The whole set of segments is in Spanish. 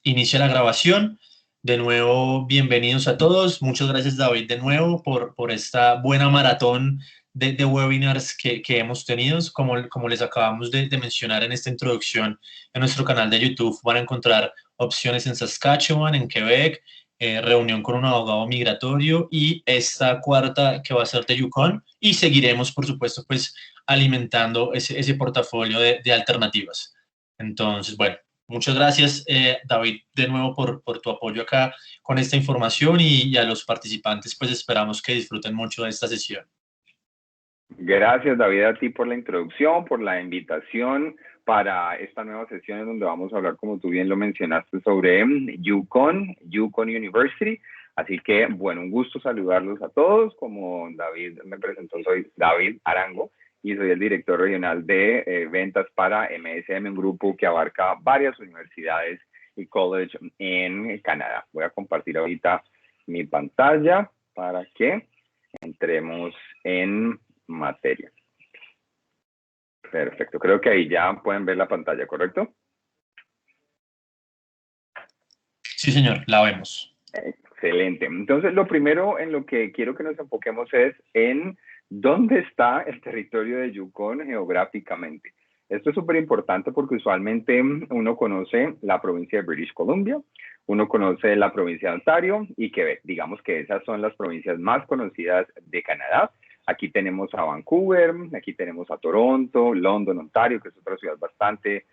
inicia la grabación. De nuevo, bienvenidos a todos. Muchas gracias, David, de nuevo por esta buena maratón de webinars que hemos tenido. Como les acabamos de mencionar en esta introducción, en nuestro canal de YouTube van a encontrar opciones en Saskatchewan, en Quebec, reunión con un abogado migratorio y esta cuarta que va a ser de Yukon, y seguiremos, por supuesto, pues alimentando ese portafolio de alternativas. Entonces, bueno, muchas gracias, David, de nuevo por tu apoyo acá con esta información, y a los participantes pues esperamos que disfruten mucho de esta sesión. Gracias, David, a ti por la introducción, por la invitación para esta nueva sesión en donde vamos a hablar, como tú bien lo mencionaste, sobre Yukon University. Así que, bueno, un gusto saludarlos a todos. Como David me presentó, soy David Arango y soy el director regional de ventas para MSM, un grupo que abarca varias universidades y college en Canadá. Voy a compartir ahorita mi pantalla para que entremos en materia. Perfecto, creo que ahí ya pueden ver la pantalla, ¿correcto? Sí, señor, la vemos. Excelente. Entonces, lo primero en lo que quiero que nos enfoquemos es en dónde está el territorio de Yukon geográficamente. Esto es súper importante porque usualmente uno conoce la provincia de British Columbia, uno conoce la provincia de Ontario y Quebec. Digamos que esas son las provincias más conocidas de Canadá. Aquí tenemos a Vancouver, aquí tenemos a Toronto, London, Ontario, que es otra ciudad bastante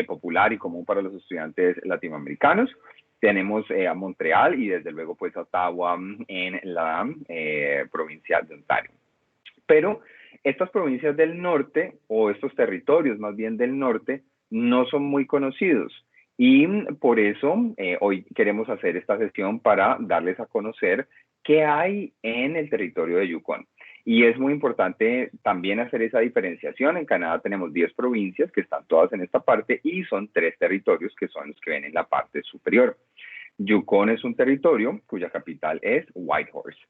popular y común para los estudiantes latinoamericanos. Tenemos a Montreal y desde luego pues a Ottawa en la provincia de Ontario. Pero estas provincias del norte, o estos territorios más bien del norte, no son muy conocidos. Y por eso hoy queremos hacer esta sesión para darles a conocer qué hay en el territorio de Yukon. Y es muy importante también hacer esa diferenciación. En Canadá tenemos 10 provincias que están todas en esta parte y son 3 territorios que son los que ven en la parte superior. Yukon es un territorio cuya capital es Whitehorse.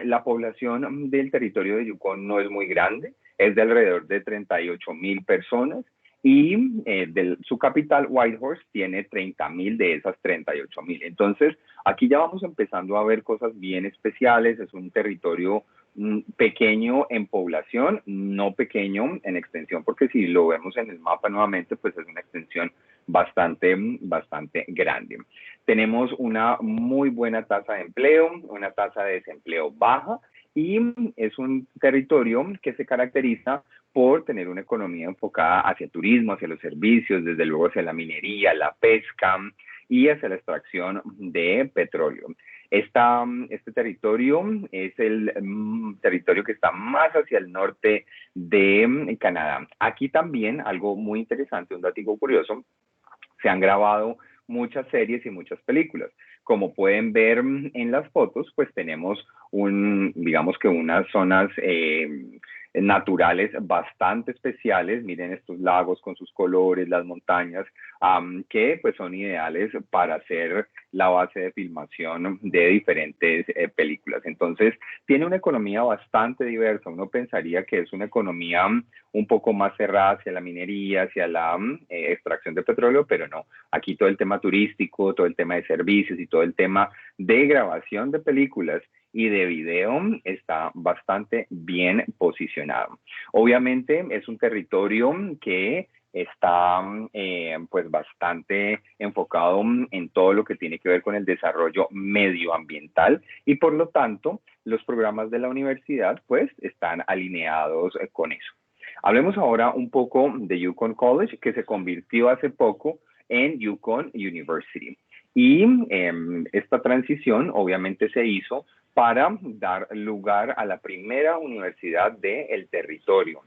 La población del territorio de Yukon no es muy grande, es de alrededor de 38,000 personas y su capital, Whitehorse, tiene 30,000 de esas 38,000. Entonces, aquí ya vamos empezando a ver cosas bien especiales. Es un territorio pequeño en población, no pequeño en extensión, porque si lo vemos en el mapa nuevamente, pues es una extensión bastante grande. Tenemos una muy buena tasa de empleo, una tasa de desempleo baja, y es un territorio que se caracteriza por tener una economía enfocada hacia turismo, hacia los servicios, desde luego hacia la minería, la pesca y hacia la extracción de petróleo. Este territorio es el territorio que está más hacia el norte de Canadá. Aquí también algo muy interesante, un dato curioso, se han grabado muchas series y muchas películas. Como pueden ver en las fotos, pues tenemos digamos que unas zonas naturales bastante especiales. Miren estos lagos con sus colores, las montañas, que pues son ideales para hacer la base de filmación de diferentes películas. Entonces, tiene una economía bastante diversa. Uno pensaría que es una economía un poco más cerrada hacia la minería, hacia la extracción de petróleo, pero no. Aquí todo el tema turístico, todo el tema de servicios y todo el tema de grabación de películas y de video está bastante bien posicionado. Obviamente es un territorio que está pues bastante enfocado en todo lo que tiene que ver con el desarrollo medioambiental, y por lo tanto los programas de la universidad pues están alineados con eso. Hablemos ahora un poco de Yukon College, que se convirtió hace poco en Yukon University. Y esta transición obviamente se hizo para dar lugar a la primera universidad del territorio.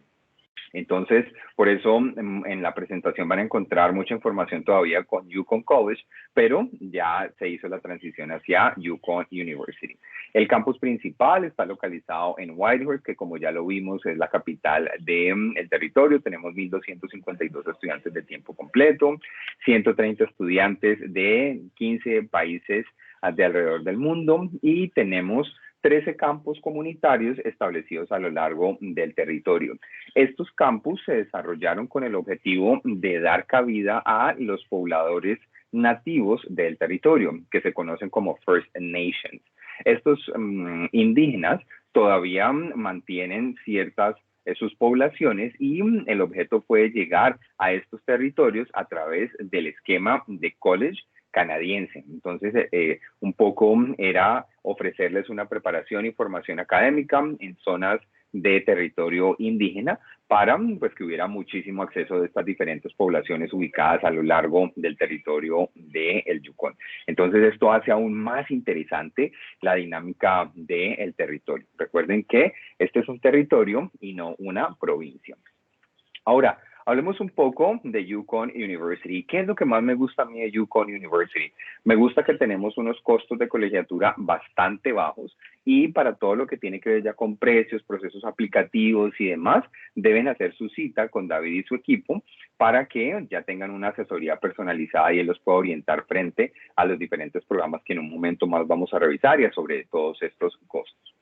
Entonces, por eso en la presentación van a encontrar mucha información todavía con Yukon College, pero ya se hizo la transición hacia Yukon University. El campus principal está localizado en Whitehorse, que como ya lo vimos es la capital del territorio. Tenemos 1,252 estudiantes de tiempo completo, 130 estudiantes de 15 países de alrededor del mundo, y tenemos 13 campus comunitarios establecidos a lo largo del territorio. Estos campus se desarrollaron con el objetivo de dar cabida a los pobladores nativos del territorio, que se conocen como First Nations. Estos indígenas todavía mantienen ciertas sus poblaciones y el objeto fue llegar a estos territorios a través del esquema de college canadiense. Entonces, un poco era ofrecerles una preparación y formación académica en zonas de territorio indígena para pues, que hubiera muchísimo acceso de estas diferentes poblaciones ubicadas a lo largo del territorio del Yukón. Entonces, esto hace aún más interesante la dinámica del territorio. Recuerden que este es un territorio y no una provincia. Ahora, hablemos un poco de Yukon University. ¿Qué es lo que más me gusta a mí de Yukon University? Me gusta que tenemos unos costos de colegiatura bastante bajos y para todo lo que tiene que ver ya con precios, procesos aplicativos y demás, deben hacer su cita con David y su equipo para que ya tengan una asesoría personalizada y él los pueda orientar frente a los diferentes programas que en un momento más vamos a revisar y sobre todos estos costos.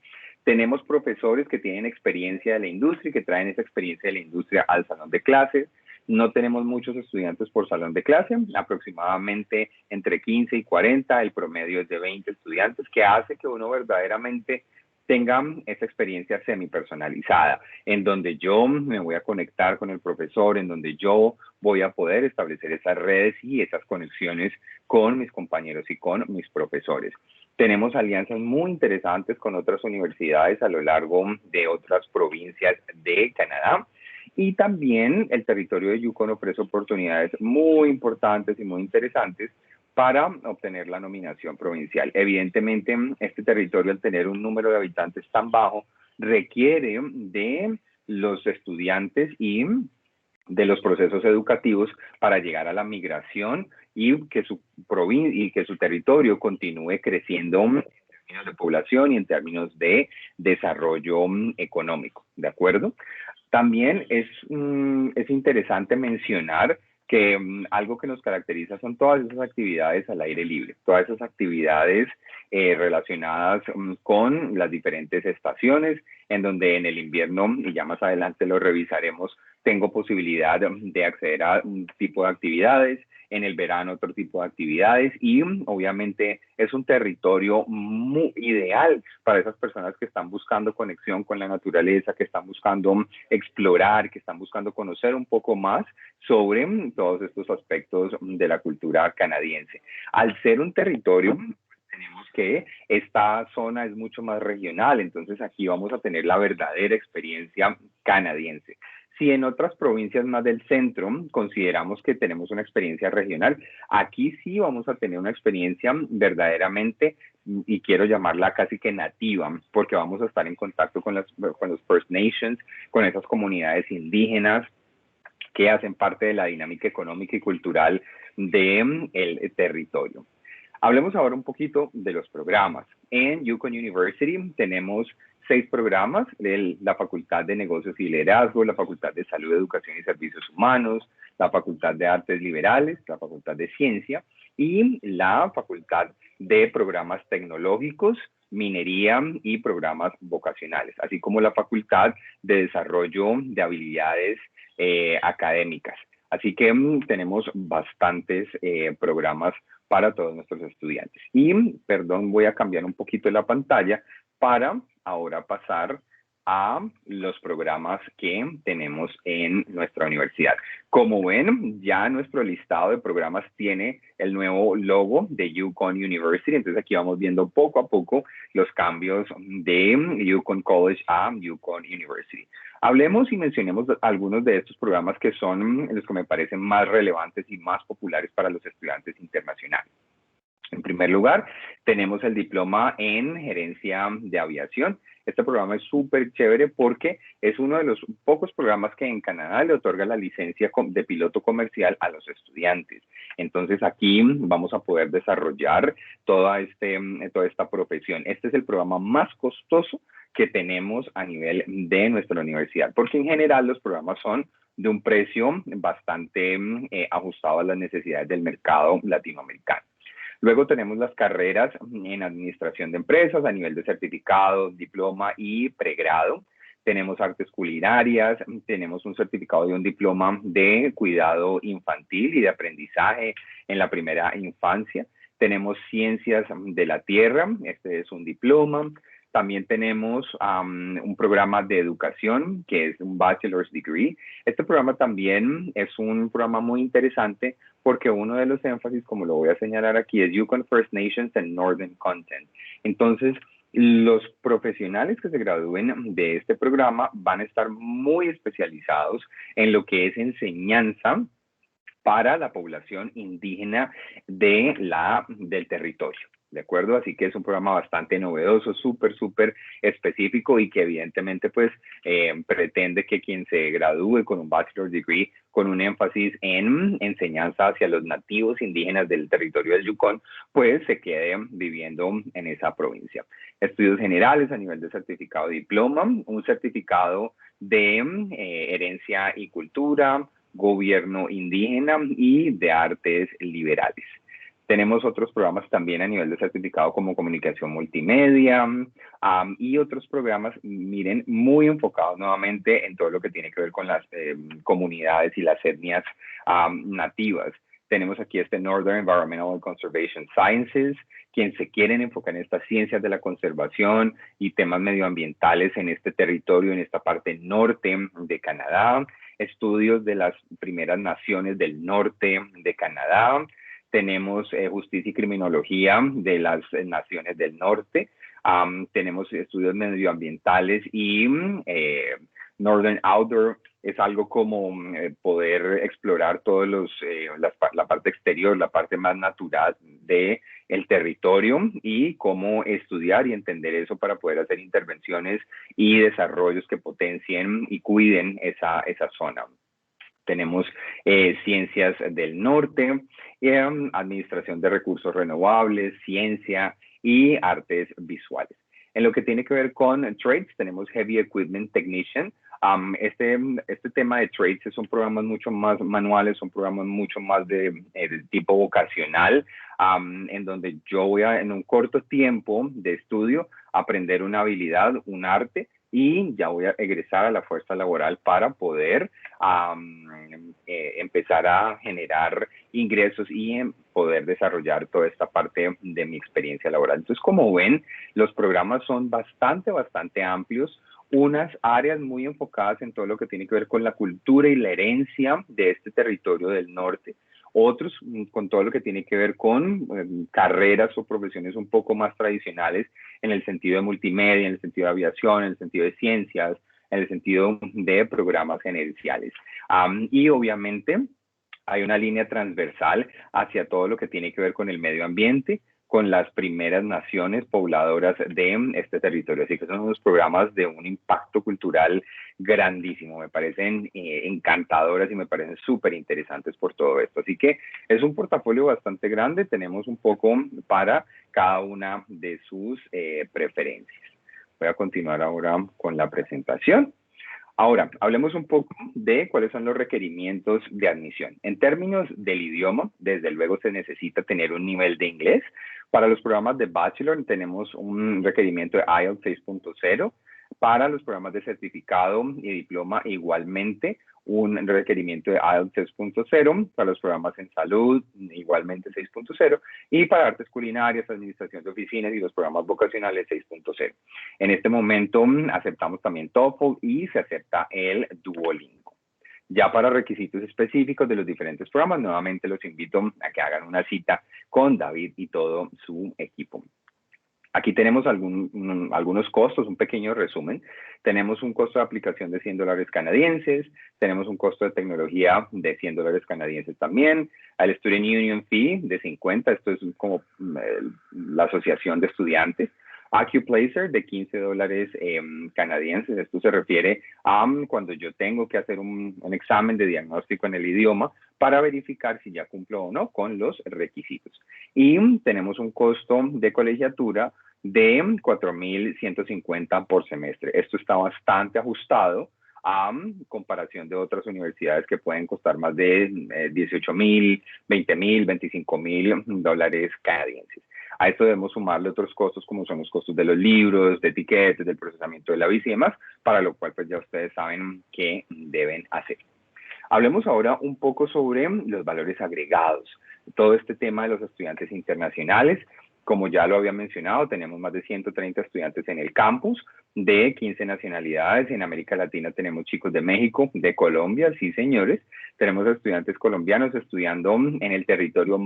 Tenemos profesores que tienen experiencia de la industria y que traen esa experiencia de la industria al salón de clases. No tenemos muchos estudiantes por salón de clase, aproximadamente entre 15 y 40, el promedio es de 20 estudiantes, que hace que uno verdaderamente tenga esa experiencia semi-personalizada, en donde yo me voy a conectar con el profesor, en donde yo voy a poder establecer esas redes y esas conexiones con mis compañeros y con mis profesores. Tenemos alianzas muy interesantes con otras universidades a lo largo de otras provincias de Canadá. Y también el territorio de Yukon ofrece oportunidades muy importantes y muy interesantes para obtener la nominación provincial. Evidentemente, este territorio, al tener un número de habitantes tan bajo, requiere de los estudiantes y de los procesos educativos para llegar a la migración y que su territorio continúe creciendo en términos de población y en términos de desarrollo económico, ¿de acuerdo? También es interesante mencionar que algo que nos caracteriza son todas esas actividades al aire libre, todas esas actividades relacionadas con las diferentes estaciones, en donde en el invierno, y ya más adelante lo revisaremos, tengo posibilidad de acceder a un tipo de actividades, en el verano otro tipo de actividades y obviamente es un territorio muy ideal para esas personas que están buscando conexión con la naturaleza, que están buscando explorar, que están buscando conocer un poco más sobre todos estos aspectos de la cultura canadiense. Al ser un territorio, tenemos que esta zona es mucho más regional, entonces aquí vamos a tener la verdadera experiencia canadiense. Si en otras provincias más del centro consideramos que tenemos una experiencia regional, aquí sí vamos a tener una experiencia verdaderamente, y quiero llamarla casi que nativa, porque vamos a estar en contacto con los First Nations, con esas comunidades indígenas que hacen parte de la dinámica económica y cultural del territorio. Hablemos ahora un poquito de los programas. En Yukon University tenemos 6 programas, la Facultad de Negocios y Liderazgo, la Facultad de Salud, Educación y Servicios Humanos, la Facultad de Artes Liberales, la Facultad de Ciencia y la Facultad de Programas Tecnológicos, Minería y Programas Vocacionales, así como la Facultad de Desarrollo de Habilidades Académicas. Así que tenemos bastantes programas para todos nuestros estudiantes. Y, perdón, voy a cambiar un poquito la pantalla para ahora pasar a los programas que tenemos en nuestra universidad. Como ven, ya nuestro listado de programas tiene el nuevo logo de Yukon University, entonces aquí vamos viendo poco a poco los cambios de Yukon College a Yukon University. Hablemos y mencionemos algunos de estos programas que son los que me parecen más relevantes y más populares para los estudiantes internacionales. En primer lugar, tenemos el diploma en gerencia de aviación. Este programa es súper chévere porque es uno de los pocos programas que en Canadá le otorga la licencia de piloto comercial a los estudiantes. Entonces aquí vamos a poder desarrollar toda esta profesión. Este es el programa más costoso que tenemos a nivel de nuestra universidad, porque en general los programas son de un precio bastante ajustado a las necesidades del mercado latinoamericano. Luego tenemos las carreras en administración de empresas a nivel de certificado, diploma y pregrado. tenemos artes culinarias, tenemos un certificado y un diploma de cuidado infantil y de aprendizaje en la primera infancia. Tenemos ciencias de la tierra, este es un diploma. También tenemos un programa de educación que es un bachelor's degree. Este programa también es un programa muy interesante porque uno de los énfasis, como lo voy a señalar aquí, es Yukon First Nations and Northern Content. Entonces, los profesionales que se gradúen de este programa van a estar muy especializados en lo que es enseñanza para la población indígena del territorio. ¿De acuerdo? Así que es un programa bastante novedoso, súper específico y que evidentemente pues pretende que quien se gradúe con un bachelor degree con un énfasis en enseñanza hacia los nativos indígenas del territorio del Yukon, pues se quede viviendo en esa provincia. Estudios generales a nivel de certificado de diploma, un certificado de herencia y cultura, gobierno indígena y de artes liberales. Tenemos otros programas también a nivel de certificado como comunicación multimedia y otros programas, miren, muy enfocados nuevamente en todo lo que tiene que ver con las comunidades y las etnias nativas. Tenemos aquí este Northern Environmental and Conservation Sciences, quien se quieren enfocar en estas ciencias de la conservación y temas medioambientales en este territorio, en esta parte norte de Canadá, estudios de las primeras naciones del norte de Canadá. Tenemos justicia y criminología de las naciones del norte. Tenemos estudios medioambientales y Northern Outdoor es algo como poder explorar todos la parte exterior, la parte más natural del territorio y cómo estudiar y entender eso para poder hacer intervenciones y desarrollos que potencien y cuiden esa zona. Tenemos ciencias del norte, administración de recursos renovables, ciencia y artes visuales. En lo que tiene que ver con trades, tenemos Heavy Equipment Technician. Este tema de trades son programas mucho más manuales, son programas mucho más de tipo vocacional, en donde yo voy a, en un corto tiempo de estudio, aprender una habilidad, un arte, y ya voy a egresar a la fuerza laboral para poder empezar a generar ingresos y poder desarrollar toda esta parte de mi experiencia laboral. Entonces, como ven, los programas son bastante amplios, unas áreas muy enfocadas en todo lo que tiene que ver con la cultura y la herencia de este territorio del norte, otros con todo lo que tiene que ver con carreras o profesiones un poco más tradicionales en el sentido de multimedia, en el sentido de aviación, en el sentido de ciencias, en el sentido de programas gerenciales. Y obviamente hay una línea transversal hacia todo lo que tiene que ver con el medio ambiente, con las primeras naciones pobladoras de este territorio. Así que son unos programas de un impacto cultural grandísimo. Me parecen encantadoras y me parecen súper interesantes por todo esto. Así que es un portafolio bastante grande. Tenemos un poco para cada una de sus preferencias. Voy a continuar ahora con la presentación. Ahora, hablemos un poco de cuáles son los requerimientos de admisión. En términos del idioma, desde luego se necesita tener un nivel de inglés. Para los programas de Bachelor tenemos un requerimiento de IELTS 6.0. Para los programas de certificado y diploma, igualmente un requerimiento de IELTS 6.0. Para los programas en salud, igualmente 6.0. Y para artes culinarias, administración de oficinas y los programas vocacionales, 6.0. En este momento aceptamos también TOEFL y se acepta el Duolingo. Ya para requisitos específicos de los diferentes programas, nuevamente los invito a que hagan una cita con David y todo su equipo. Aquí tenemos algunos costos, un pequeño resumen. Tenemos un costo de aplicación de $100 canadienses, tenemos un costo de tecnología de $100 canadienses también, el Student Union Fee de 50, esto es como la asociación de estudiantes. AccuPlacer de $15 canadienses, esto se refiere a cuando yo tengo que hacer un examen de diagnóstico en el idioma para verificar si ya cumplo o no con los requisitos. Y tenemos un costo de colegiatura de $4,150 por semestre. Esto está bastante ajustado a comparación de otras universidades que pueden costar más de $18,000, $20,000, $25,000 canadienses. A esto debemos sumarle otros costos como son los costos de los libros, de etiquetes, del procesamiento de la visa y demás, para lo cual pues ya ustedes saben qué deben hacer. Hablemos ahora un poco sobre los valores agregados. Todo este tema de los estudiantes internacionales, como ya lo había mencionado, tenemos más de 130 estudiantes en el campus de 15 nacionalidades. En América Latina tenemos chicos de México, de Colombia, sí señores. Tenemos estudiantes colombianos estudiando en el territorio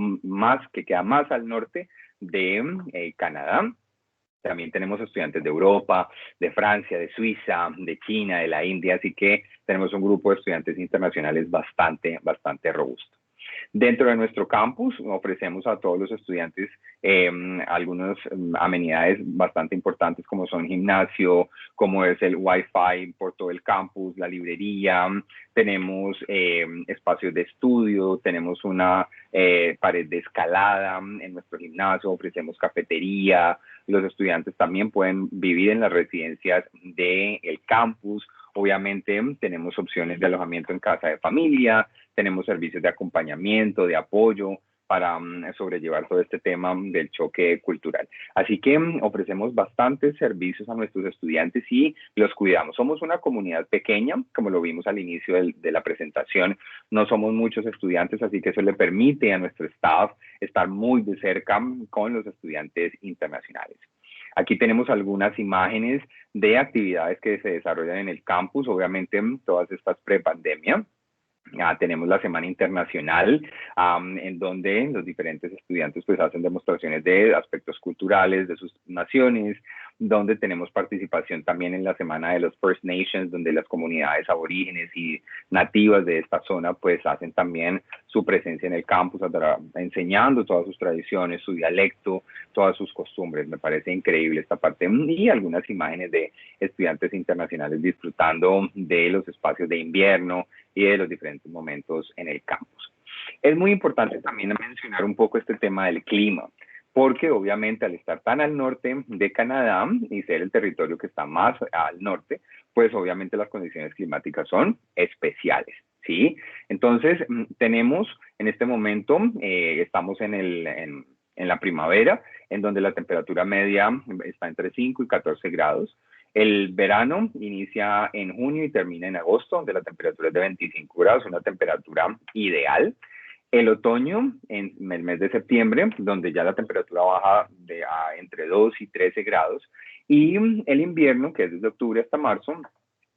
que queda más al norte de Canadá. También tenemos estudiantes de Europa, de Francia, de Suiza, de China, de la India, así que tenemos un grupo de estudiantes internacionales bastante robusto. Dentro de nuestro campus ofrecemos a todos los estudiantes algunas amenidades bastante importantes como son gimnasio, como es el Wi-Fi por todo el campus, la librería, tenemos espacios de estudio, tenemos una pared de escalada en nuestro gimnasio, ofrecemos cafetería, los estudiantes también pueden vivir en las residencias del campus. Obviamente tenemos opciones de alojamiento en casa de familia, tenemos servicios de acompañamiento, de apoyo para sobrellevar todo este tema del choque cultural. Así que ofrecemos bastantes servicios a nuestros estudiantes y los cuidamos. Somos una comunidad pequeña, como lo vimos al inicio de la presentación, no somos muchos estudiantes, así que eso le permite a nuestro staff estar muy de cerca con los estudiantes internacionales. Aquí tenemos algunas imágenes de actividades que se desarrollan en el campus, obviamente todas estas pre-pandemia. Tenemos la Semana Internacional, en donde los diferentes estudiantes pues hacen demostraciones de aspectos culturales de sus naciones, donde tenemos participación también en la Semana de los First Nations, donde las comunidades aborígenes y nativas de esta zona pues hacen también su presencia en el campus, enseñando todas sus tradiciones, su dialecto, todas sus costumbres. Me parece increíble esta parte y algunas imágenes de estudiantes internacionales disfrutando de los espacios de invierno y de los diferentes momentos en el campus. Es muy importante también mencionar un poco este tema del clima, porque obviamente al estar tan al norte de Canadá y ser el territorio que está más al norte, pues obviamente las condiciones climáticas son especiales, ¿sí? Entonces, tenemos en este momento, estamos en la primavera, en donde la temperatura media está entre 5 y 14 grados. El verano inicia en junio y termina en agosto, donde la temperatura es de 25 grados, una temperatura ideal. El otoño, en el mes de septiembre, donde ya la temperatura baja entre 2 y 13 grados. Y el invierno, que es desde octubre hasta marzo,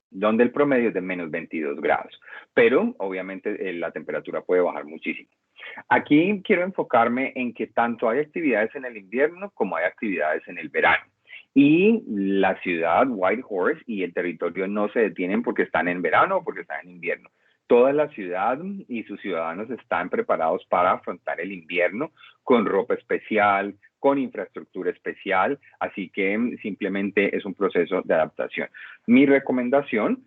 donde el promedio es de menos 22 grados. Pero, obviamente, la temperatura puede bajar muchísimo. Aquí quiero enfocarme en que tanto hay actividades en el invierno como hay actividades en el verano. Y la ciudad, Whitehorse, y el territorio no se detienen porque están en verano o porque están en invierno. Toda la ciudad y sus ciudadanos están preparados para afrontar el invierno con ropa especial, con infraestructura especial, así que simplemente es un proceso de adaptación. Mi recomendación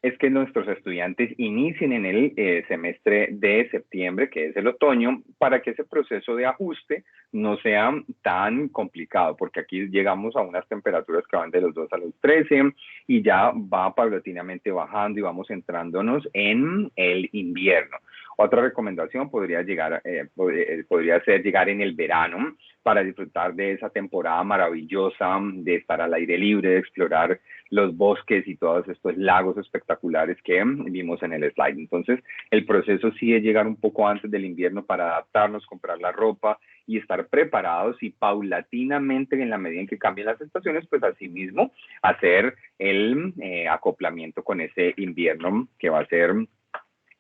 es que nuestros estudiantes inicien en el semestre de septiembre, que es el otoño, para que ese proceso de ajuste no sea tan complicado, porque aquí llegamos a unas temperaturas que van de los 2 a los 13 y ya va paulatinamente bajando y vamos entrándonos en el invierno. Otra recomendación podría ser llegar en el verano para disfrutar de esa temporada maravillosa, de estar al aire libre, de explorar los bosques y todos estos lagos espectaculares que vimos en el slide. Entonces, el proceso sí es llegar un poco antes del invierno para adaptarnos, comprar la ropa y estar preparados y paulatinamente, en la medida en que cambien las estaciones, pues asimismo hacer el acoplamiento con ese invierno que va a ser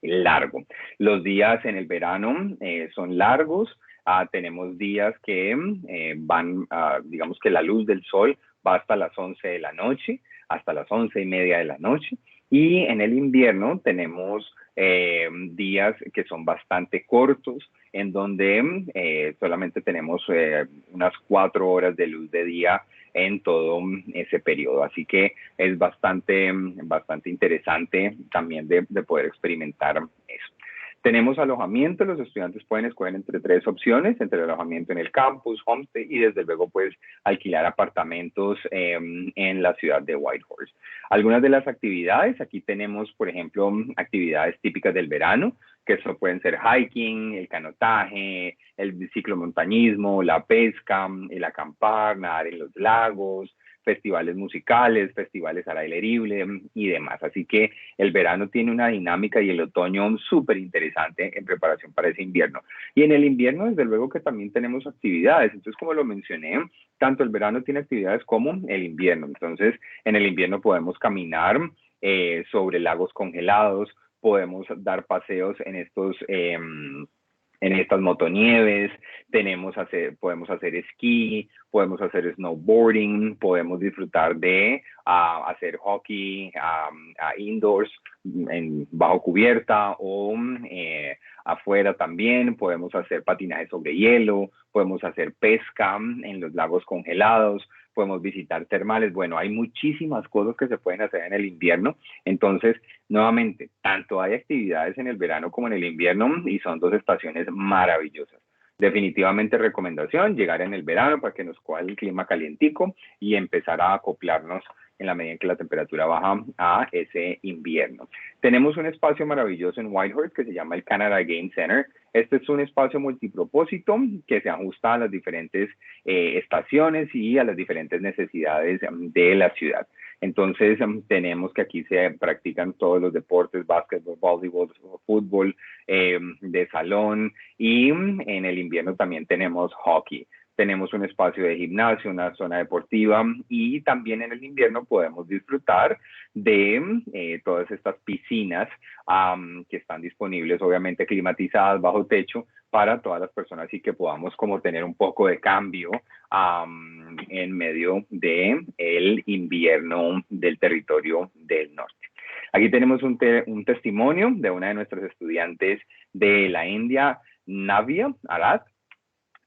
largo. Los días en el verano son largos. Tenemos días que digamos que la luz del sol va hasta las 11 de la noche, hasta las 11:30 de la noche. Y en el invierno tenemos días que son bastante cortos, en donde solamente tenemos unas 4 horas de luz de día en todo ese periodo. Así que es bastante interesante también de poder experimentar eso. Tenemos alojamiento, los estudiantes pueden escoger entre 3 opciones, entre el alojamiento en el campus, homestay y desde luego pues alquilar apartamentos en la ciudad de Whitehorse. Algunas de las actividades, aquí tenemos por ejemplo actividades típicas del verano, que eso pueden ser hiking, el canotaje, el ciclomontañismo, la pesca, el acampar, nadar en los lagos, festivales musicales, festivales al aire libre y demás. Así que el verano tiene una dinámica y el otoño súper interesante en preparación para ese invierno. Y en el invierno, desde luego que también tenemos actividades. Entonces, como lo mencioné, tanto el verano tiene actividades como el invierno. Entonces, en el invierno podemos caminar sobre lagos congelados, podemos dar paseos en estas motonieves, podemos hacer esquí, podemos hacer snowboarding, podemos disfrutar de hacer hockey indoors, bajo cubierta o afuera también, podemos hacer patinaje sobre hielo, podemos hacer pesca en los lagos congelados, podemos visitar termales. Bueno, hay muchísimas cosas que se pueden hacer en el invierno. Entonces, nuevamente, tanto hay actividades en el verano como en el invierno y son dos estaciones maravillosas. Definitivamente recomendación, llegar en el verano para que nos coja el clima calientico y empezar a acoplarnos en la medida en que la temperatura baja a ese invierno. Tenemos un espacio maravilloso en Whitehorse que se llama el Canada Game Center. Este es un espacio multipropósito que se ajusta a las diferentes estaciones y a las diferentes necesidades de la ciudad. Entonces, tenemos que aquí se practican todos los deportes, básquetbol, voleibol, fútbol, de salón, y en el invierno también tenemos hockey. Tenemos un espacio de gimnasio, una zona deportiva, y también en el invierno podemos disfrutar de todas estas piscinas que están disponibles, obviamente climatizadas, bajo techo, para todas las personas y que podamos como tener un poco de cambio en medio del invierno del territorio del norte. Aquí tenemos un testimonio de una de nuestras estudiantes de la India, Navia Arad,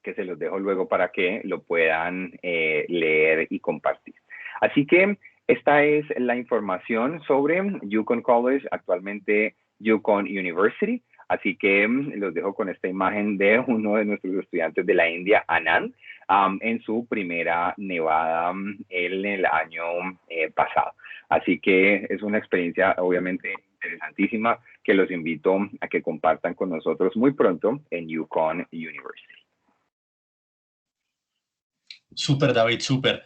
que se los dejo luego para que lo puedan leer y compartir. Así que esta es la información sobre Yukon College, actualmente Yukon University. Así que los dejo con esta imagen de uno de nuestros estudiantes de la India, Anand, en su primera nevada en el año pasado. Así que es una experiencia obviamente interesantísima que los invito a que compartan con nosotros muy pronto en Yukon University. Súper, David, súper.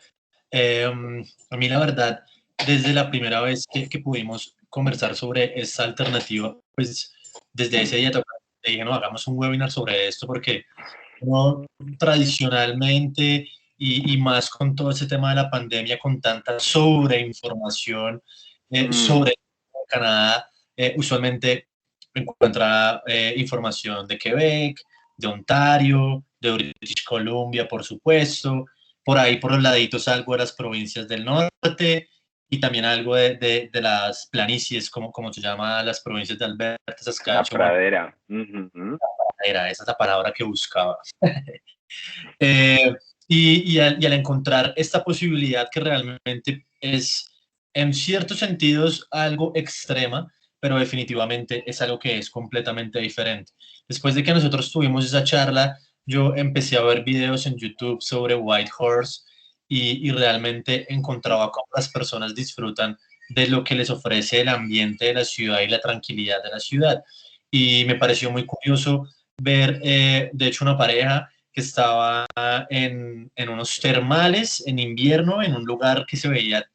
A mí la verdad, desde la primera vez que pudimos conversar sobre esta alternativa, pues desde ese día te dije, no, hagamos un webinar sobre esto porque no, tradicionalmente y más con todo ese tema de la pandemia, con tanta sobreinformación sobre Canadá, usualmente encuentra información de Quebec, de Ontario, de British Columbia, por supuesto, por ahí por los laditos algo de las provincias del norte y también algo de las planicies, como se llama las provincias de Alberta, Saskatchewan. La pradera. Esa es la palabra que buscaba. Y al encontrar esta posibilidad que realmente es en ciertos sentidos algo extrema, pero definitivamente es algo que es completamente diferente. Después de que nosotros tuvimos esa charla, yo empecé a ver videos en YouTube sobre Whitehorse y realmente encontraba cómo las personas disfrutan de lo que les ofrece el ambiente de la ciudad y la tranquilidad de la ciudad. Y me pareció muy curioso ver, de hecho, una pareja que estaba en unos termales en invierno, en un lugar que se veía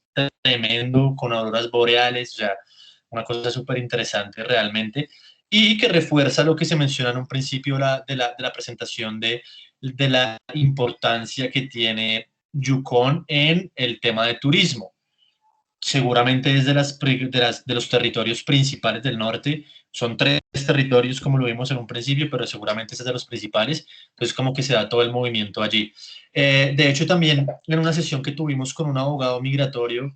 tremendo, con auroras boreales, o sea, una cosa súper interesante realmente, y que refuerza lo que se menciona en un principio de la presentación de la importancia que tiene Yukon en el tema de turismo. Seguramente es de los territorios principales del norte. Son 3 territorios, como lo vimos en un principio, pero seguramente es de los principales. Entonces, como que se da todo el movimiento allí. De hecho, también en una sesión que tuvimos con un abogado migratorio,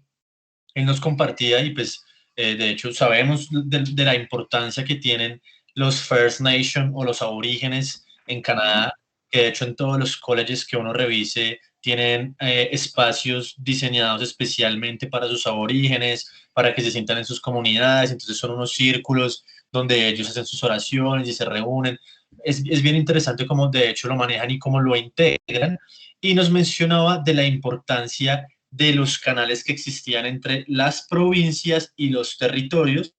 él nos compartía y pues, de hecho, sabemos de la importancia que tienen los First Nation o los aborígenes en Canadá, que de hecho en todos los colleges que uno revise tienen espacios diseñados especialmente para sus aborígenes, para que se sientan en sus comunidades, entonces son unos círculos donde ellos hacen sus oraciones y se reúnen. Es bien interesante cómo de hecho lo manejan y cómo lo integran. Y nos mencionaba de la importancia de los canales que existían entre las provincias y los territorios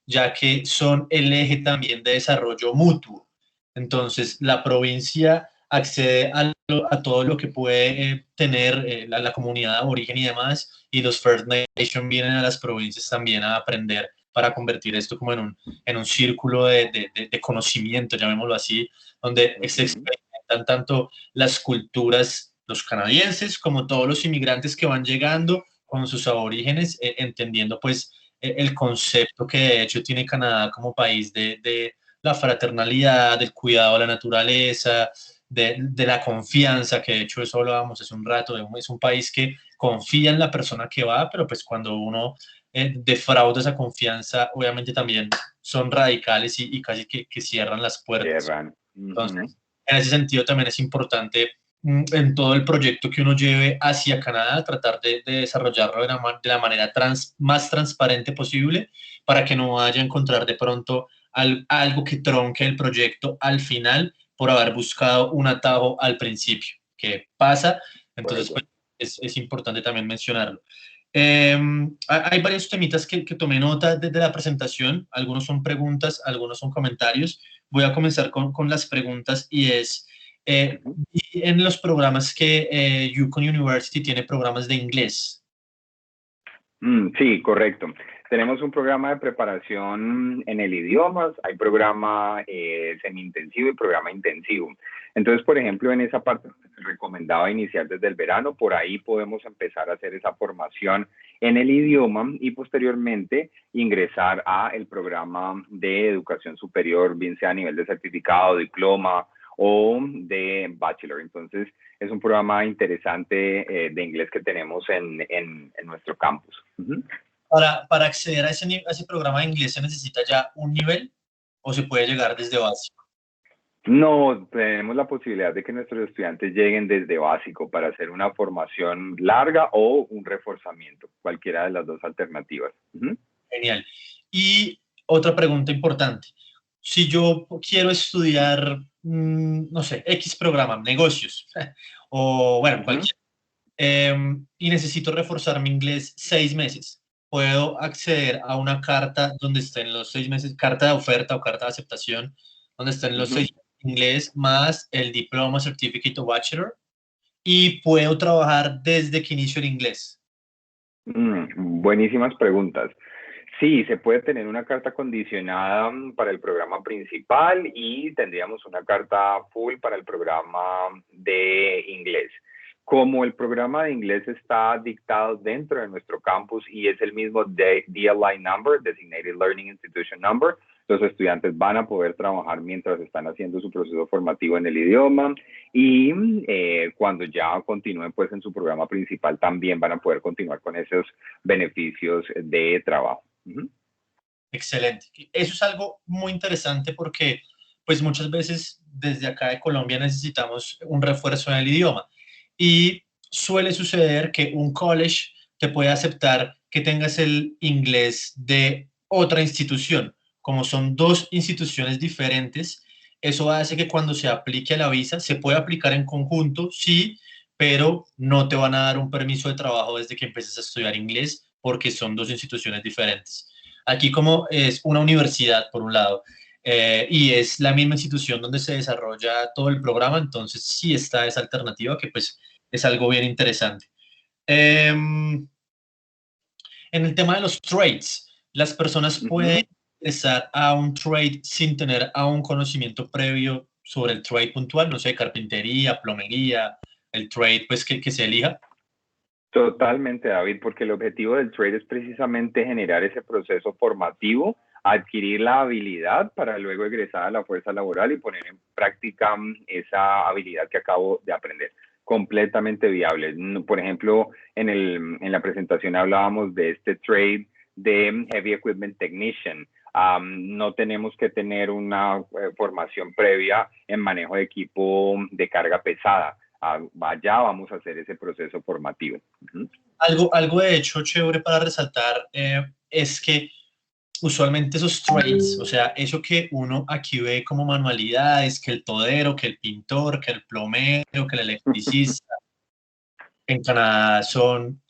ya que son el eje también de desarrollo mutuo. Entonces, la provincia accede a todo lo que puede tener la comunidad aborigen y demás, y los First Nation vienen a las provincias también a aprender para convertir esto como en un círculo de conocimiento, llamémoslo así, donde se experimentan tanto las culturas, los canadienses, como todos los inmigrantes que van llegando con sus aborígenes, entendiendo pues el concepto que de hecho tiene Canadá como país de la fraternalidad, del cuidado de la naturaleza, de la confianza, que de hecho eso hablábamos hace un rato, es un país que confía en la persona que va, pero pues cuando uno defrauda esa confianza, obviamente también son radicales y casi que cierran las puertas. Entonces, en ese sentido también es importante en todo el proyecto que uno lleve hacia Canadá, tratar de desarrollarlo de la manera más transparente posible para que no vaya a encontrar de pronto algo que tronque el proyecto al final por haber buscado un atajo al principio, que pasa, entonces pues, es importante también mencionarlo. Hay varios temitas que tomé nota desde la presentación, algunos son preguntas, algunos son comentarios. Voy a comenzar con las preguntas y es, en los programas que Yukon University tiene programas de inglés. Sí, correcto. Tenemos un programa de preparación en el idioma, hay programa semi-intensivo y programa intensivo. Entonces, por ejemplo, en esa parte recomendaba iniciar desde el verano, por ahí podemos empezar a hacer esa formación en el idioma y posteriormente ingresar a el programa de educación superior, bien sea a nivel de certificado, diploma o de bachelor. Entonces, es un programa interesante de inglés que tenemos en nuestro campus. Para acceder a ese programa de inglés, ¿se necesita ya un nivel o se puede llegar desde básico? No, tenemos la posibilidad de que nuestros estudiantes lleguen desde básico para hacer una formación larga o un reforzamiento, cualquiera de las dos alternativas. Genial. Y otra pregunta importante. Si yo quiero estudiar, no sé, X programa, negocios, o bueno, cualquier, y necesito reforzar mi inglés 6 meses, ¿puedo acceder a una carta donde estén los 6 meses, carta de oferta o carta de aceptación, donde estén los 6 meses de inglés más el diploma, certificate o bachelor? Y puedo trabajar desde que inicio el inglés. Buenísimas preguntas. Sí, se puede tener una carta condicionada para el programa principal y tendríamos una carta full para el programa de inglés. Como el programa de inglés está dictado dentro de nuestro campus y es el mismo DLI number, Designated Learning Institution Number, los estudiantes van a poder trabajar mientras están haciendo su proceso formativo en el idioma y cuando ya continúen pues en su programa principal también van a poder continuar con esos beneficios de trabajo. Excelente. Eso es algo muy interesante porque pues muchas veces desde acá de Colombia necesitamos un refuerzo en el idioma y suele suceder que un college te puede aceptar que tengas el inglés de otra institución. Como son dos instituciones diferentes, eso hace que cuando se aplique a la visa se puede aplicar en conjunto, sí, pero no te van a dar un permiso de trabajo desde que empieces a estudiar inglés porque son dos instituciones diferentes. Aquí como es una universidad, por un lado, y es la misma institución donde se desarrolla todo el programa, entonces sí está esa alternativa que pues es algo bien interesante. En el tema de los trades, las personas pueden ingresar a un trade sin tener aún conocimiento previo sobre el trade puntual, no sé, carpintería, plomería, el trade pues que se elija. Totalmente, David, porque el objetivo del trade es precisamente generar ese proceso formativo, adquirir la habilidad para luego egresar a la fuerza laboral y poner en práctica esa habilidad que acabo de aprender. Completamente viable. Por ejemplo, en la presentación hablábamos de este trade de Heavy Equipment Technician. No tenemos que tener una formación previa en manejo de equipo de carga pesada. Allá vamos a hacer ese proceso formativo. Algo de hecho chévere para resaltar es que usualmente esos trades, o sea, eso que uno aquí ve como manualidades, que el todero, que el pintor, que el plomero, que el electricista, en Canadá son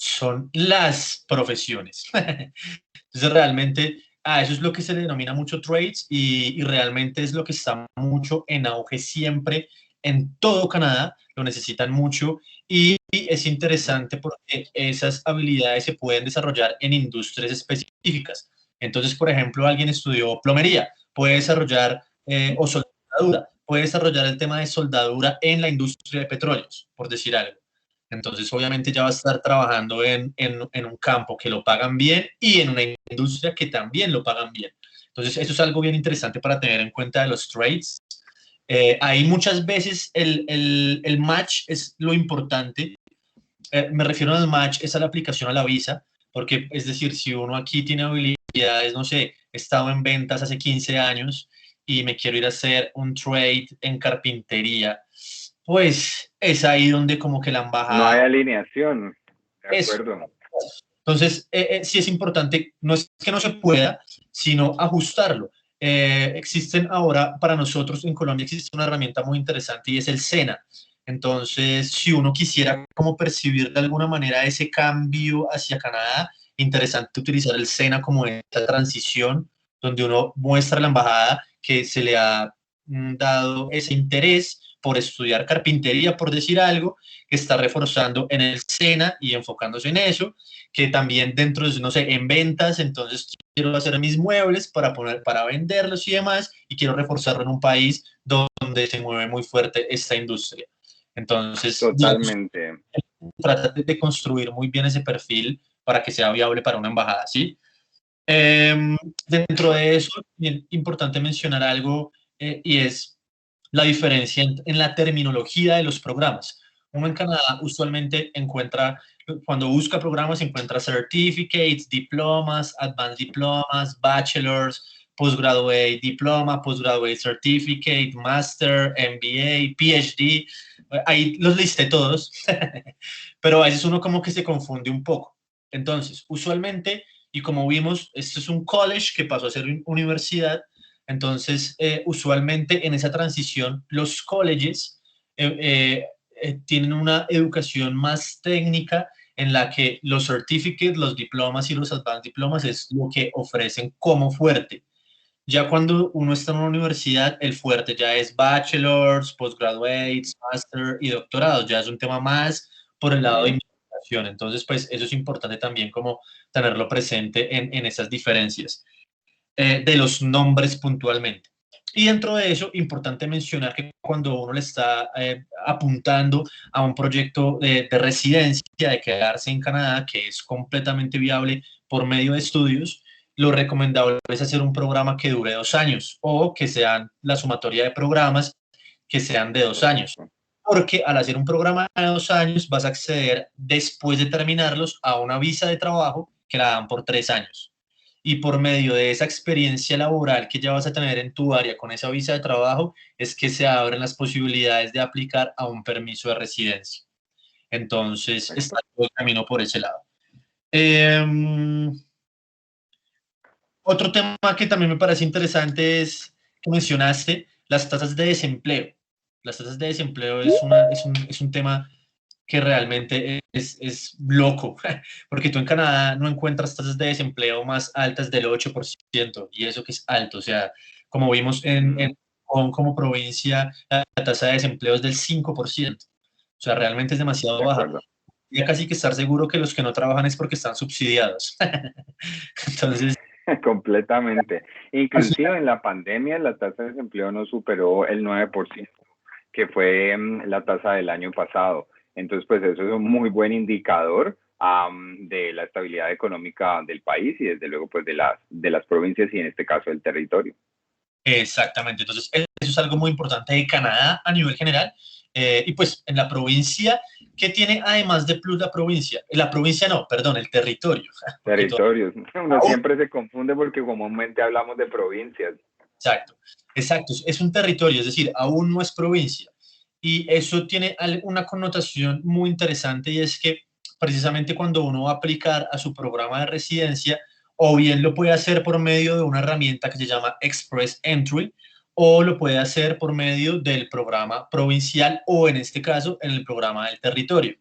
las profesiones. Entonces realmente eso es lo que se le denomina mucho trades y realmente es lo que está mucho en auge siempre en todo Canadá, lo necesitan mucho y es interesante porque esas habilidades se pueden desarrollar en industrias específicas. Entonces, por ejemplo, alguien estudió plomería, puede desarrollar o soldadura, puede desarrollar el tema de soldadura en la industria de petróleos, por decir algo. Entonces, obviamente ya va a estar trabajando en un campo que lo pagan bien y en una industria que también lo pagan bien. Entonces, eso es algo bien interesante para tener en cuenta de los trades. Ahí muchas veces el match es lo importante. Me refiero al match, es a la aplicación a la visa, porque es decir, si uno aquí tiene habilidades, no sé, he estado en ventas hace 15 años y me quiero ir a hacer un trade en carpintería, pues es ahí donde como que la No hay embajada alineación, de es. acuerdo. Entonces, sí es importante, no es que no se pueda, sino ajustarlo. Existen ahora, para nosotros en Colombia existe una herramienta muy interesante y es el SENA. Entonces, si uno quisiera como percibir de alguna manera ese cambio hacia Canadá, interesante utilizar el SENA como esta transición donde uno muestra a la embajada que se le ha dado ese interés por estudiar carpintería, por decir algo, que está reforzando en el SENA y enfocándose en eso, que también dentro de, no sé, en ventas, entonces quiero hacer mis muebles para venderlos y demás, y quiero reforzarlo en un país donde se mueve muy fuerte esta industria. Entonces, digamos, Totalmente. trata de construir muy bien ese perfil para que sea viable para una embajada, ¿sí? Dentro de eso, bien importante mencionar algo y es la diferencia en la terminología de los programas. Uno en Canadá usualmente encuentra, cuando busca programas, encuentra certificates, diplomas, advanced diplomas, bachelors, postgraduate diploma, postgraduate certificate, master, MBA, PhD. Ahí los listé todos, pero a veces uno como que se confunde un poco. Entonces, usualmente, y como vimos, esto es un college que pasó a ser universidad, entonces, usualmente en esa transición, los colleges tienen una educación más técnica en la que los certificates, los diplomas y los advanced diplomas es lo que ofrecen como fuerte. Ya cuando uno está en una universidad, el fuerte ya es bachelors, postgraduates, master y doctorados, ya es un tema más por el lado de investigación. Entonces, pues eso es importante también como tenerlo presente en esas diferencias de los nombres puntualmente. Y dentro de eso, importante mencionar que cuando uno le está apuntando a un proyecto de residencia, de quedarse en Canadá, que es completamente viable por medio de estudios, lo recomendable es hacer un programa que dure 2 años o que sean la sumatoria de programas que sean de 2 años. Correcto. Porque al hacer un programa de 2 años vas a acceder después de terminarlos a una visa de trabajo que la dan por 3 años y por medio de esa experiencia laboral que ya vas a tener en tu área con esa visa de trabajo, es que se abren las posibilidades de aplicar a un permiso de residencia. Entonces, está todo el camino por ese lado. Otro tema que también me parece interesante es que mencionaste las tasas de desempleo. Las tasas de desempleo es un tema que realmente es loco, porque tú en Canadá no encuentras tasas de desempleo más altas del 8%, y eso que es alto, o sea, como vimos como provincia, la tasa de desempleo es del 5%, o sea, realmente es demasiado De baja. acuerdo. Ya casi que estar seguro que los que no trabajan es porque están subsidiados. Entonces, Completamente. así Inclusive en la pandemia la tasa de desempleo no superó el 9%, que fue la tasa del año pasado. Entonces, pues eso es un muy buen indicador de la estabilidad económica del país y desde luego pues de las provincias y en este caso del territorio. exactamente, entonces eso es algo muy importante de Canadá a nivel general. Y pues en la provincia, ¿qué tiene además de plus la provincia? La provincia no, perdón, el territorio, porque todo, Territorios. Uno siempre se confunde porque comúnmente hablamos de provincias. exacto, exacto, es un territorio, es decir, aún no es provincia. Y eso tiene una connotación muy interesante y es que precisamente cuando uno va a aplicar a su programa de residencia, o bien lo puede hacer por medio de una herramienta que se llama Express Entry, o lo puede hacer por medio del programa provincial o en este caso en el programa del territorio.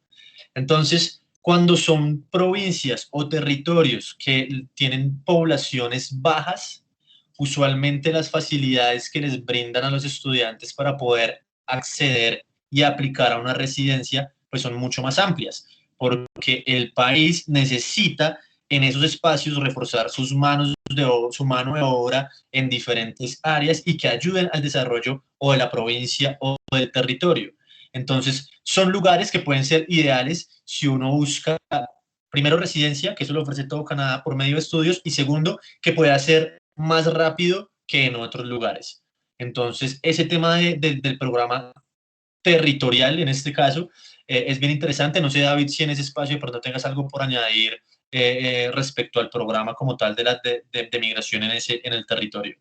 Entonces, Cuando son provincias o territorios que tienen poblaciones bajas, usualmente las facilidades que les brindan a los estudiantes para poder acceder y aplicar a una residencia, pues son mucho más amplias, porque el país necesita en esos espacios reforzar su mano de obra en diferentes áreas y que ayuden al desarrollo o de la provincia o del territorio. Entonces, son lugares que pueden ser ideales si uno busca, primero, residencia, que eso lo ofrece todo Canadá por medio de estudios, y segundo, que pueda ser más rápido que en otros lugares. Entonces, ese tema del programa territorial, en este caso, es bien interesante. No sé, David, si en ese espacio de pronto tengas algo por añadir respecto al programa como tal de migración en el territorio.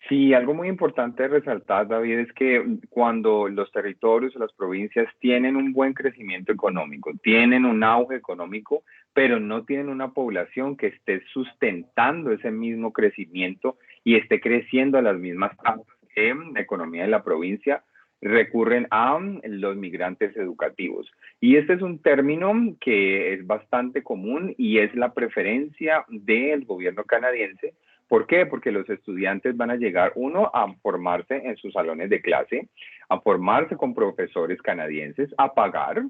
Sí, algo muy importante de resaltar, David, es que cuando los territorios o las provincias tienen un buen crecimiento económico, tienen un auge económico, pero no tienen una población que esté sustentando ese mismo crecimiento y esté creciendo a las mismas tasas que la economía de la provincia, recurren a los migrantes educativos. Y este es un término que es bastante común y es la preferencia del gobierno canadiense. ¿Por qué? Porque los estudiantes van a llegar, uno, a formarse en sus salones de clase, a formarse con profesores canadienses, a pagar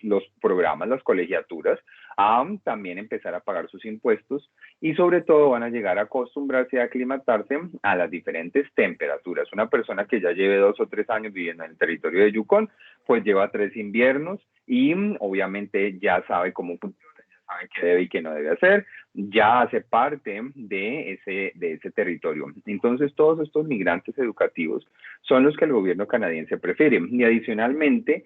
los programas, las colegiaturas, a también empezar a pagar sus impuestos y sobre todo van a llegar a acostumbrarse y a aclimatarse a las diferentes temperaturas. Una persona que ya lleve 2 o 3 años viviendo en el territorio de Yukon, pues lleva 3 inviernos y obviamente ya sabe cómo funciona, sabe qué debe y qué no debe hacer, ya hace parte de ese territorio. Entonces, todos estos migrantes educativos son los que el gobierno canadiense prefiere. Y adicionalmente,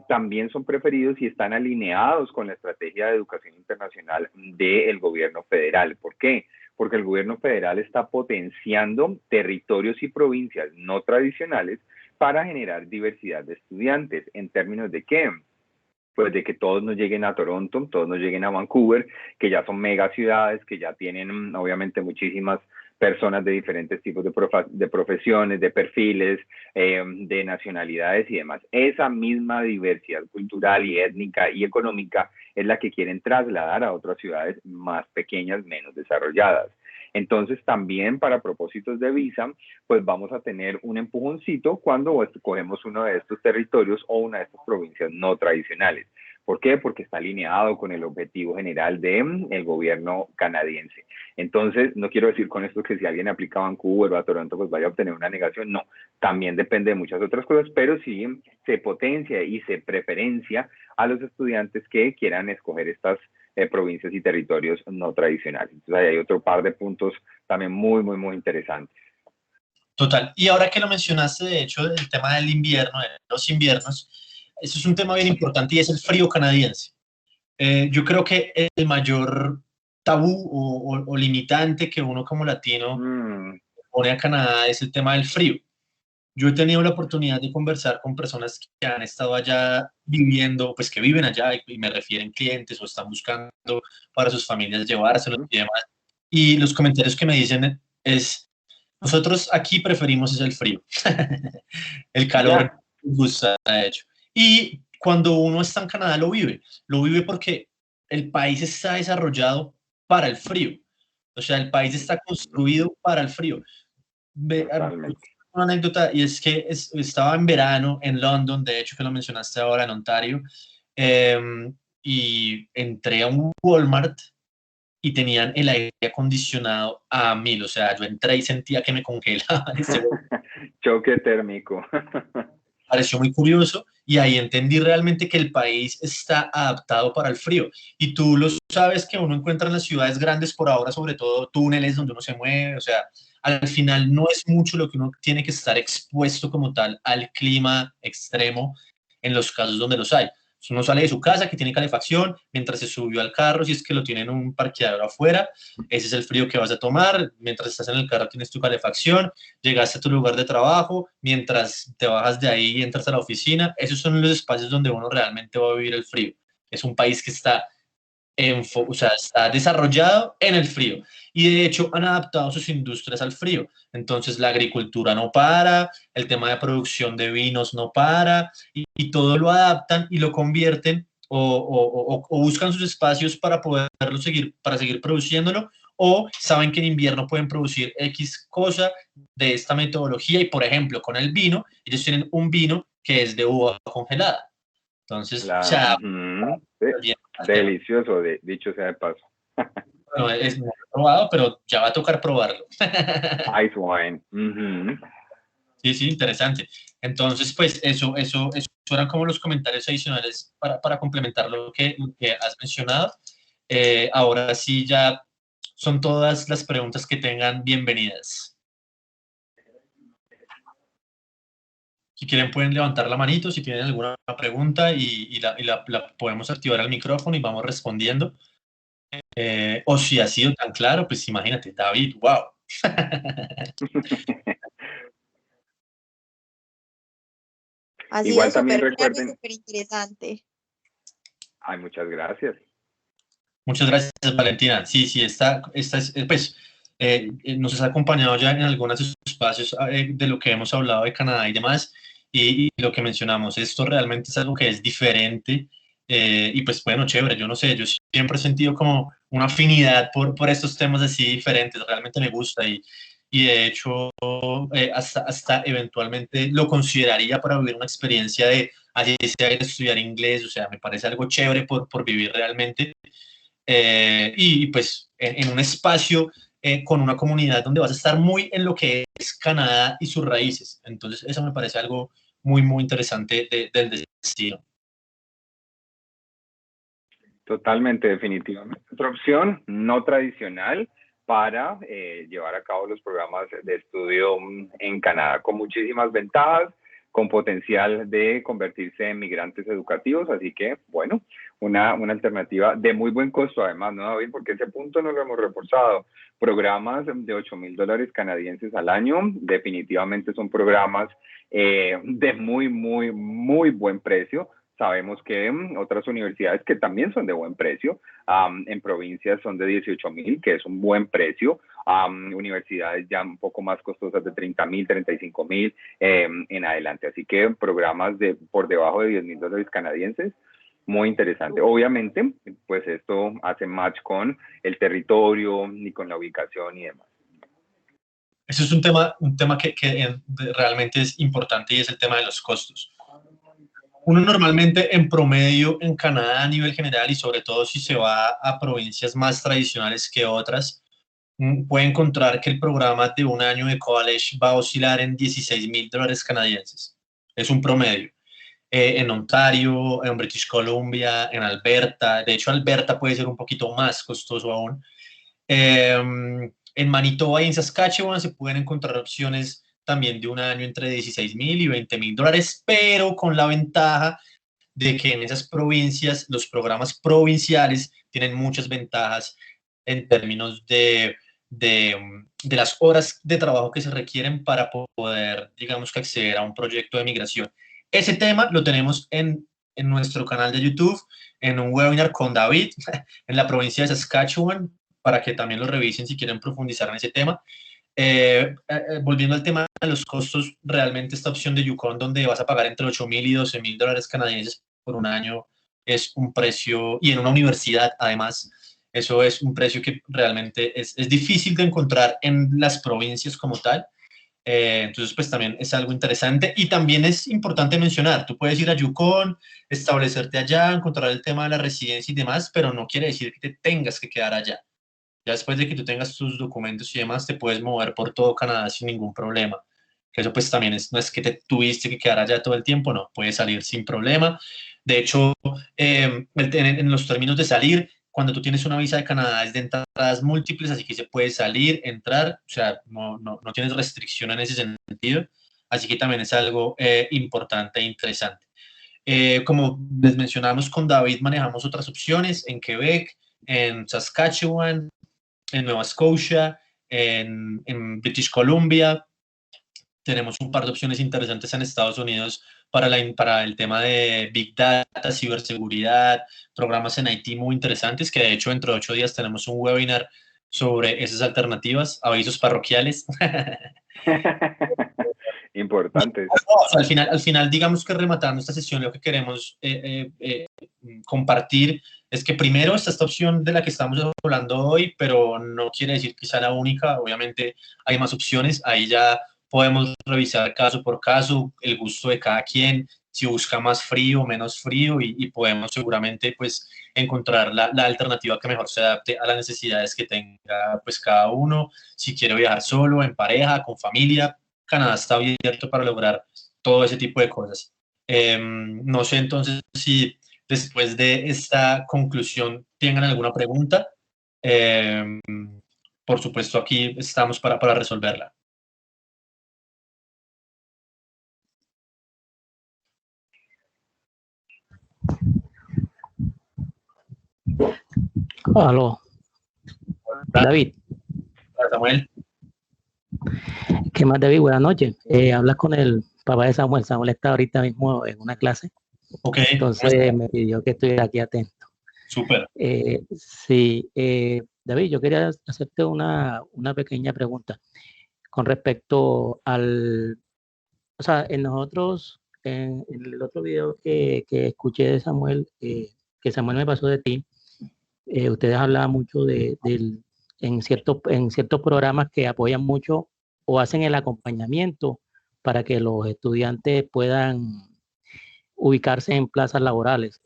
también son preferidos y están alineados con la estrategia de educación internacional del gobierno federal. ¿Por qué? Porque el gobierno federal está potenciando territorios y provincias no tradicionales para generar diversidad de estudiantes. ¿En términos de qué? Pues de que todos nos lleguen a Toronto, todos nos lleguen a Vancouver, que ya son mega ciudades, que ya tienen obviamente muchísimas personas de diferentes tipos de profesiones, de perfiles, de nacionalidades y demás. Esa misma diversidad cultural y étnica y económica es la que quieren trasladar a otras ciudades más pequeñas, menos desarrolladas. Entonces, también para propósitos de visa, pues vamos a tener un empujoncito cuando escogemos uno de estos territorios o una de estas provincias no tradicionales. ¿Por qué? Porque está alineado con el objetivo general del gobierno canadiense. Entonces, no quiero decir con esto que si alguien aplica a Vancouver o a Toronto, pues vaya a obtener una negación. No, también depende de muchas otras cosas, pero sí se potencia y se preferencia a los estudiantes que quieran escoger estas provincias y territorios no tradicionales. Entonces, ahí hay otro par de puntos también muy interesantes. Total. Y ahora que lo mencionaste, de hecho, el tema del invierno, de los inviernos, eso es un tema bien importante y es el frío canadiense. Yo creo que el mayor tabú o limitante que uno como latino pone a Canadá es el tema del frío. Yo he tenido la oportunidad de conversar con personas que han estado allá viviendo, pues que viven allá y me refieren clientes o están buscando para sus familias llevárselos y demás. Y los comentarios que me dicen es, nosotros aquí preferimos es el frío. El calor Ya. nos gusta, de hecho. Y cuando uno está en Canadá lo vive porque el país está desarrollado para el frío. O sea, el país está construido para el frío. Totalmente. Una anécdota y es que estaba en verano en London, de hecho que lo mencionaste ahora en Ontario, y entré a un Walmart y tenían el aire acondicionado a 1000, o sea, yo entré y sentía que me congelaba ese Walmart. Choque térmico. Pareció muy curioso y ahí entendí realmente que el país está adaptado para el frío. Y tú lo sabes que uno encuentra en las ciudades grandes por ahora, sobre todo túneles donde uno se mueve, o sea, al final no es mucho lo que uno tiene que estar expuesto como tal al clima extremo en los casos donde los hay. Uno sale de su casa que tiene calefacción, mientras se subió al carro, si es que lo tiene en un parqueadero afuera, ese es el frío que vas a tomar, mientras estás en el carro tienes tu calefacción, llegaste a tu lugar de trabajo, mientras te bajas de ahí y entras a la oficina, esos son los espacios donde uno realmente va a vivir el frío. Es un país que está o sea, está desarrollado en el frío y de hecho han adaptado sus industrias al frío. Entonces la agricultura no para, el tema de producción de vinos no para y todo lo adaptan y lo convierten o buscan sus espacios para poderlo seguir, para seguir produciéndolo, o saben que en invierno pueden producir X cosa de esta metodología y, por ejemplo, con el vino, ellos tienen un vino que es de uva congelada. Entonces, o sea, sí, delicioso, dicho sea de paso. bueno, no lo he probado, pero ya va a tocar probarlo. Ice wine. Sí, sí, interesante. Entonces, pues eso eran como los comentarios adicionales para complementar lo que has mencionado. Ahora sí, ya son todas las preguntas que tengan bienvenidas. Si quieren pueden levantar la manito si tienen alguna pregunta y la podemos activar el micrófono y vamos respondiendo. O si ha sido tan claro, pues imagínate, David, wow. Ha sido Igual también súper claro y recuerden. súper interesante. Ay, muchas gracias. Muchas gracias, Valentina. Sí, sí, esta es, pues, nos has acompañado ya en algunos de sus espacios de lo que hemos hablado de Canadá y demás, y lo que mencionamos, esto realmente es algo que es diferente, y pues bueno, chévere, yo no sé, yo siempre he sentido como una afinidad por estos temas así diferentes, realmente me gusta, y de hecho, hasta eventualmente lo consideraría para vivir una experiencia de, así sea, estudiar inglés, o sea, me parece algo chévere por vivir realmente. Y pues en un espacio con una comunidad donde vas a estar muy en lo que es Canadá y sus raíces. Entonces eso me parece algo muy, muy interesante del destino. Totalmente, definitivamente. Otra opción no tradicional para llevar a cabo los programas de estudio en Canadá, con muchísimas ventajas, con potencial de convertirse en migrantes educativos. Así que, bueno, una alternativa de muy buen costo, además, ¿no, David? Porque ese punto no lo hemos reforzado. Programas de $8,000 canadienses al año, definitivamente son programas de muy, muy, muy buen precio. Sabemos que otras universidades que también son de buen precio, en provincias son de 18,000, que es un buen precio. Universidades ya un poco más costosas de 30,000, 35,000 en adelante. Así que programas por debajo de $10,000 canadienses, muy interesante. Obviamente, pues esto hace match con el territorio y con la ubicación y demás. Eso es un tema que realmente es importante y es el tema de los costos. Uno normalmente en promedio en Canadá a nivel general y sobre todo si se va a provincias más tradicionales que otras, puede encontrar que el programa de un año de college va a oscilar en $16,000 canadienses. Es un promedio. En Ontario, en British Columbia, en Alberta, de hecho Alberta puede ser un poquito más costoso aún. En Manitoba y en Saskatchewan se pueden encontrar opciones también de un año entre $16,000 y $20,000, pero con la ventaja de que en esas provincias los programas provinciales tienen muchas ventajas en términos de las horas de trabajo que se requieren para poder, digamos que acceder a un proyecto de migración. Ese tema lo tenemos en nuestro canal de YouTube, en un webinar con David, en la provincia de Saskatchewan, para que también lo revisen si quieren profundizar en ese tema. Volviendo al tema de los costos, realmente esta opción de Yukon, donde vas a pagar entre $8,000 y $12,000 canadienses por un año, es un precio, y en una universidad además, eso es un precio que realmente es difícil de encontrar en las provincias como tal. Entonces, pues también es algo interesante y también es importante mencionar, tú puedes ir a Yukon, establecerte allá, encontrar el tema de la residencia y demás, pero no quiere decir que te tengas que quedar allá. Ya después de que tú tengas tus documentos y demás, te puedes mover por todo Canadá sin ningún problema. Que eso pues también no es que te tuviste que quedar allá todo el tiempo, no, puedes salir sin problema. De hecho, en los términos de salir, cuando tú tienes una visa de Canadá es de entradas múltiples, así que se puede salir, entrar, o sea, no tienes restricción en ese sentido. Así que también es algo importante e interesante. Como les mencionamos con David, manejamos otras opciones en Quebec, en Saskatchewan, en Nueva Scotia, en British Columbia. Tenemos un par de opciones interesantes en Estados Unidos para el tema de Big Data, ciberseguridad, programas en IT muy interesantes, que de hecho dentro de 8 días tenemos un webinar sobre esas alternativas, avisos parroquiales. importantes. O sea, al final, digamos que rematando esta sesión, lo que queremos compartir es que primero está esta opción de la que estamos hablando hoy, pero no quiere decir que sea la única. Obviamente hay más opciones, ahí ya podemos revisar caso por caso, el gusto de cada quien, si busca más frío o menos frío, y podemos seguramente pues encontrar la alternativa que mejor se adapte a las necesidades que tenga pues cada uno. Si quiere viajar solo, en pareja, con familia, Canadá está abierto para lograr todo ese tipo de cosas. No sé entonces si después de esta conclusión tengan alguna pregunta. Por supuesto, aquí estamos para resolverla. Aló, David. Hola, Samuel. ¿Qué más, David? Buenas noches. Hablas con el papá de Samuel. Samuel está ahorita mismo en una clase, Ok, entonces me pidió que estuviera aquí atento. súper. Sí, David, yo quería hacerte una pequeña pregunta con respecto o sea, en el otro video que escuché de Samuel, que Samuel me pasó de ti, ustedes hablaban mucho en ciertos programas que apoyan mucho o hacen el acompañamiento para que los estudiantes puedan ubicarse en plazas laborales.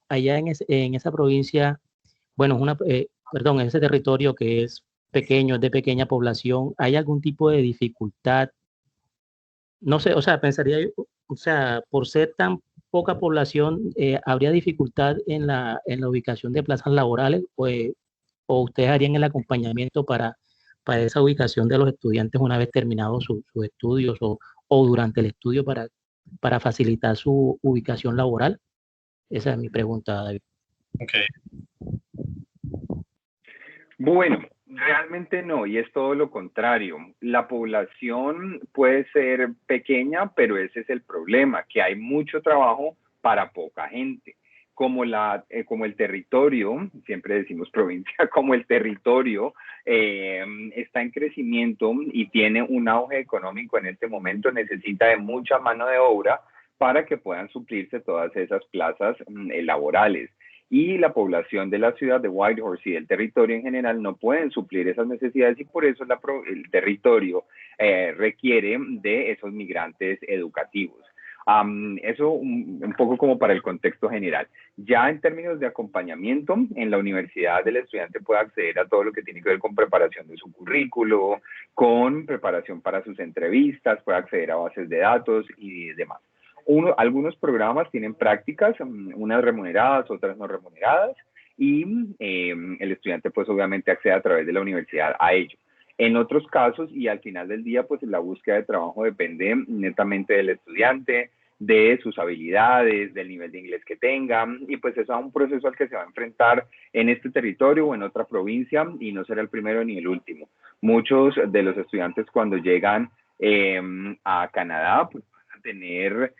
Allá en esa provincia, bueno, perdón, en ese territorio que es pequeño, es de pequeña población, ¿hay algún tipo de dificultad? No sé, o sea, pensaría yo, o sea, por ser tan poca población, ¿habría dificultad en la ubicación de plazas laborales? ¿O ustedes harían el acompañamiento para esa ubicación de los estudiantes una vez terminados sus estudios o durante el estudio para facilitar su ubicación laboral? Esa es mi pregunta, David. Ok. Bueno, realmente no, y es todo lo contrario. La población puede ser pequeña, pero ese es el problema, que hay mucho trabajo para poca gente. Como el territorio, siempre decimos provincia, como el territorio está en crecimiento y tiene un auge económico en este momento, necesita de mucha mano de obra para que puedan suplirse todas esas plazas laborales, y la población de la ciudad de Whitehorse y del territorio en general no pueden suplir esas necesidades, y por eso el territorio requiere de esos migrantes educativos. Eso un poco como para el contexto general. Ya en términos de acompañamiento, en la universidad el estudiante puede acceder a todo lo que tiene que ver con preparación de su currículo, con preparación para sus entrevistas, puede acceder a bases de datos y demás. Algunos programas tienen prácticas, unas remuneradas, otras no remuneradas, y el estudiante pues obviamente accede a través de la universidad a ello. En otros casos, y al final del día, pues la búsqueda de trabajo depende netamente del estudiante, de sus habilidades, del nivel de inglés que tenga, y pues eso es un proceso al que se va a enfrentar en este territorio o en otra provincia, y no será el primero ni el último. Muchos de los estudiantes cuando llegan a Canadá, pues tener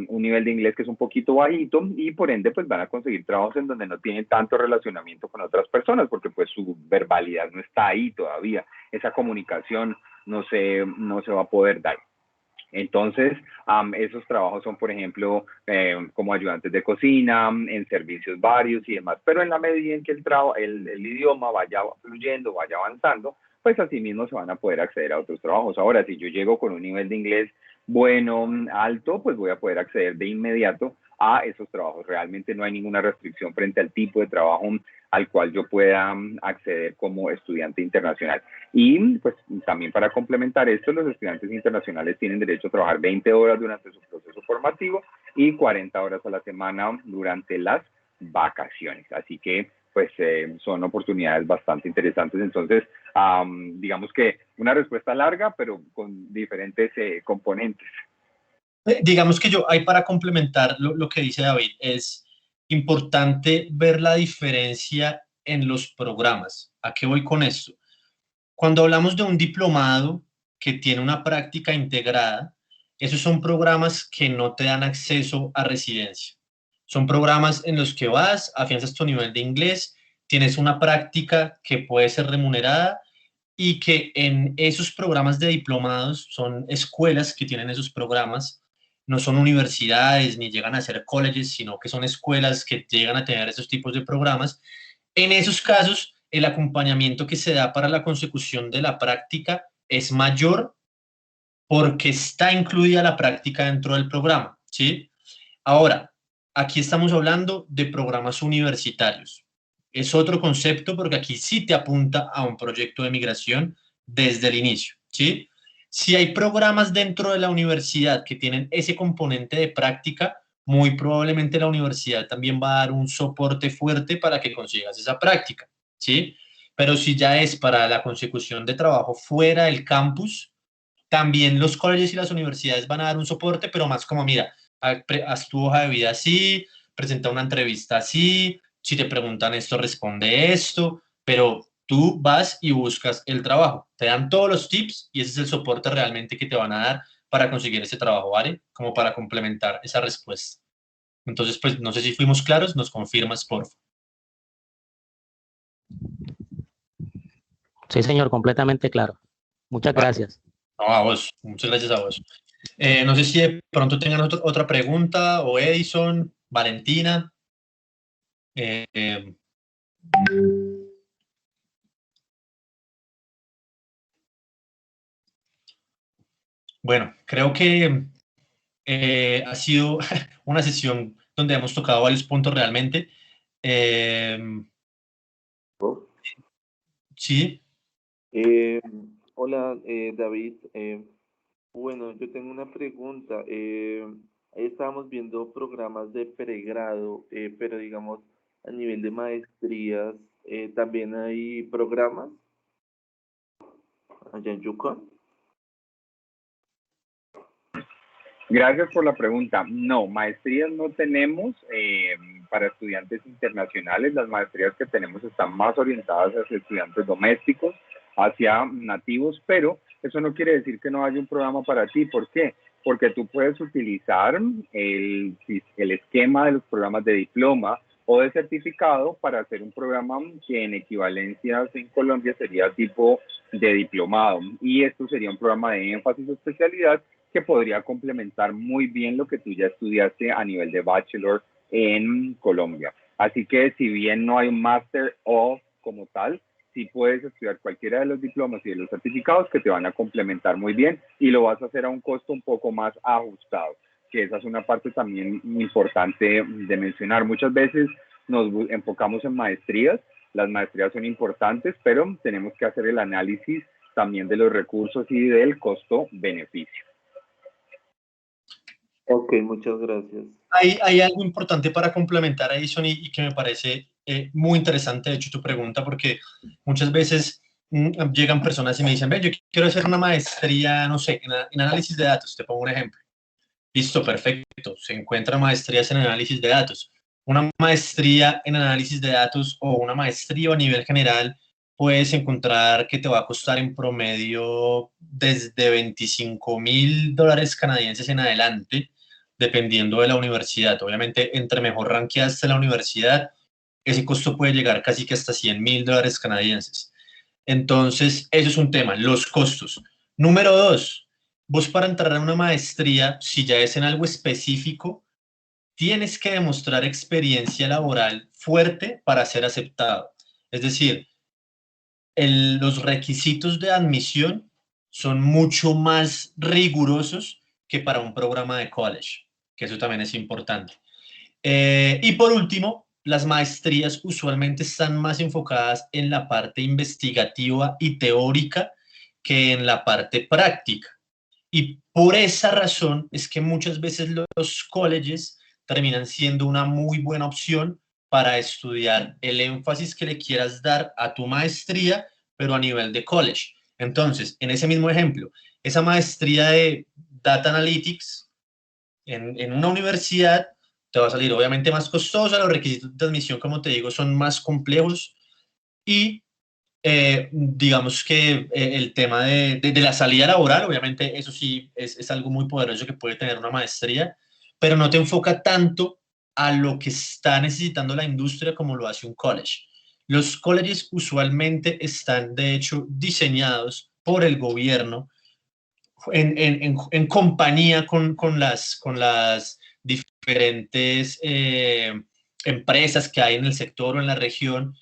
un nivel de inglés que es un poquito bajito, y por ende pues van a conseguir trabajos en donde no tienen tanto relacionamiento con otras personas, porque pues su verbalidad no está ahí todavía, esa comunicación no se va a poder dar. Entonces, esos trabajos son, por ejemplo, como ayudantes de cocina, en servicios varios y demás, pero en la medida en que el idioma vaya fluyendo, vaya avanzando, pues así mismo se van a poder acceder a otros trabajos. Ahora, si yo llego con un nivel de inglés bueno, alto, pues voy a poder acceder de inmediato a esos trabajos. Realmente no hay ninguna restricción frente al tipo de trabajo al cual yo pueda acceder como estudiante internacional. Y pues también para complementar esto, los estudiantes internacionales tienen derecho a trabajar 20 horas durante su proceso formativo y 40 horas a la semana durante las vacaciones. Así que pues son oportunidades bastante interesantes. Entonces, digamos que una respuesta larga, pero con diferentes componentes. Digamos que yo, ahí para complementar lo que dice David, es importante ver la diferencia en los programas. ¿A qué voy con esto? Cuando hablamos de un diplomado que tiene una práctica integrada, esos son programas que no te dan acceso a residencia. Son programas en los que vas, afianzas tu nivel de inglés, tienes una práctica que puede ser remunerada y que en esos programas de diplomados son escuelas que tienen esos programas, no son universidades ni llegan a ser colleges, sino que son escuelas que llegan a tener esos tipos de programas. En esos casos, el acompañamiento que se da para la consecución de la práctica es mayor porque está incluida la práctica dentro del programa, ¿sí? Ahora, aquí estamos hablando de programas universitarios. Es otro concepto porque aquí sí te apunta a un proyecto de migración desde el inicio, ¿sí? Si hay programas dentro de la universidad que tienen ese componente de práctica, muy probablemente la universidad también va a dar un soporte fuerte para que consigas esa práctica, ¿sí? Pero si ya es para la consecución de trabajo fuera del campus, también los colegios y las universidades van a dar un soporte, pero más como, mira, haz tu hoja de vida así, presenta una entrevista así, si te preguntan esto, responde esto, pero tú vas y buscas el trabajo. Te dan todos los tips y ese es el soporte realmente que te van a dar para conseguir ese trabajo, ¿vale? Como para complementar esa respuesta. Entonces, pues, no sé si fuimos claros, nos confirmas, por favor. Sí, señor, completamente claro. Muchas Vale. gracias. No, a vos, muchas gracias a vos. No sé si de pronto tengan otra pregunta, o Edison, Valentina. Eh, bueno, creo que ha sido una sesión donde hemos tocado varios puntos realmente. Eh, sí, Eh, Hola, David. Bueno, yo tengo una pregunta. Ahí estábamos viendo programas de pregrado, pero digamos, a nivel de maestrías, también hay programas allá en Yukon. Gracias por la pregunta. No, maestrías no tenemos para estudiantes internacionales. Las maestrías que tenemos están más orientadas hacia estudiantes domésticos, hacia nativos, pero eso no quiere decir que no haya un programa para ti. ¿Por qué? Porque tú puedes utilizar el esquema de los programas de diploma o de certificado para hacer un programa que en equivalencias en Colombia sería tipo de diplomado. Y esto sería un programa de énfasis o especialidad que podría complementar muy bien lo que tú ya estudiaste a nivel de bachelor en Colombia. Así que si bien no hay un Master of como tal, sí puedes estudiar cualquiera de los diplomas y de los certificados que te van a complementar muy bien y lo vas a hacer a un costo un poco más ajustado, que esa es una parte también importante de mencionar. Muchas veces nos enfocamos en maestrías, las maestrías son importantes, pero tenemos que hacer el análisis también de los recursos y del costo-beneficio. Ok, muchas gracias. hay algo importante para complementar a Edison y que me parece muy interesante, de hecho, tu pregunta, porque muchas veces llegan personas y me dicen, ve, yo quiero hacer una maestría, no sé, en análisis de datos, te pongo un ejemplo. Listo, perfecto, se encuentran maestrías en análisis de datos. Una maestría en análisis de datos o una maestría a nivel general puedes encontrar que te va a costar en promedio desde $25,000 canadienses en adelante, dependiendo de la universidad. Obviamente, entre mejor ranqueaste la universidad, ese costo puede llegar casi que hasta $100,000 canadienses. Entonces, eso es un tema, los costos. Número dos, vos para entrar a una maestría, si ya es en algo específico, tienes que demostrar experiencia laboral fuerte para ser aceptado. Es decir, los requisitos de admisión son mucho más rigurosos que para un programa de college, que eso también es importante. Y por último, las maestrías usualmente están más enfocadas en la parte investigativa y teórica que en la parte práctica. Y por esa razón es que muchas veces los colleges terminan siendo una muy buena opción para estudiar el énfasis que le quieras dar a tu maestría, pero a nivel de college. Entonces, en ese mismo ejemplo, esa maestría de Data Analytics en una universidad te va a salir obviamente más costosa, los requisitos de admisión, como te digo, son más complejos y digamos que el tema de la salida laboral, obviamente eso sí es algo muy poderoso que puede tener una maestría, pero no te enfoca tanto a lo que está necesitando la industria como lo hace un college. Los colleges usualmente están, de hecho, diseñados por el gobierno en compañía con las diferentes empresas que hay en el sector o en la región,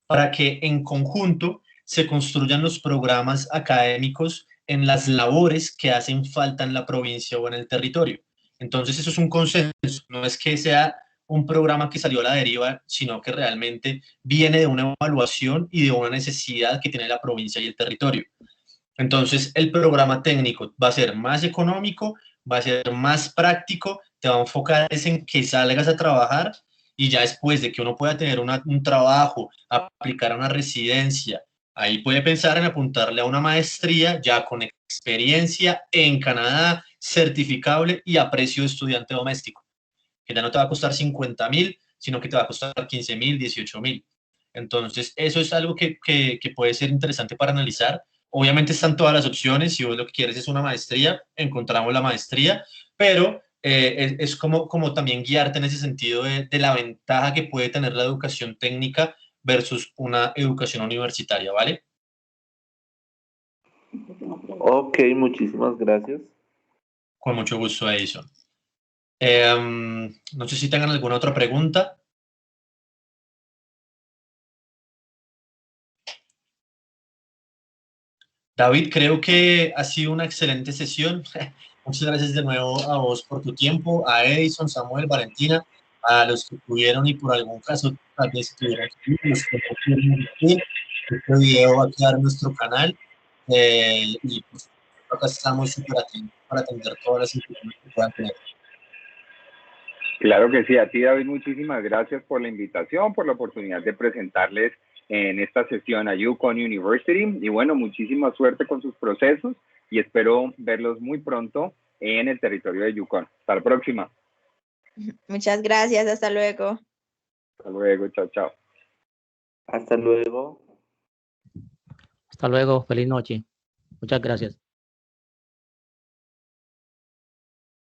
para que en conjunto se construyan los programas académicos en las labores que hacen falta en la provincia o en el territorio. Entonces eso es un consenso, no es que sea un programa que salió a la deriva, sino que realmente viene de una evaluación y de una necesidad que tiene la provincia y el territorio. Entonces, el programa técnico va a ser más económico, va a ser más práctico, te va a enfocar en que salgas a trabajar y ya después de que uno pueda tener un trabajo, aplicar a una residencia, ahí puede pensar en apuntarle a una maestría ya con experiencia en Canadá, certificable y a precio de estudiante doméstico, que ya no te va a costar 50,000, sino que te va a costar 15,000, 18,000. Entonces, eso es algo que puede ser interesante para analizar. Obviamente están todas las opciones, si vos lo que quieres es una maestría, encontramos la maestría, pero es como también guiarte en ese sentido de la ventaja que puede tener la educación técnica versus una educación universitaria, ¿vale? Ok, muchísimas gracias. Con mucho gusto, Edison. No sé si tengan alguna otra pregunta. David, creo que ha sido una excelente sesión. Muchas gracias de nuevo a vos por tu tiempo, a Edison, Samuel, Valentina, a los que pudieron y por algún caso tal vez tuvieron que ir, los que no pudieron ir. Este video va a quedar en nuestro canal y pues, acá estamos súper atentos para atender todas las inquietudes que puedan tener. Claro que sí, a ti David, muchísimas gracias por la invitación, por la oportunidad de presentarles en esta sesión a Yukon University y bueno, muchísima suerte con sus procesos y espero verlos muy pronto en el territorio de Yukon. Hasta la próxima. Muchas gracias, hasta luego. Hasta luego, chao, chao. Hasta luego. Hasta luego, feliz noche. Muchas gracias.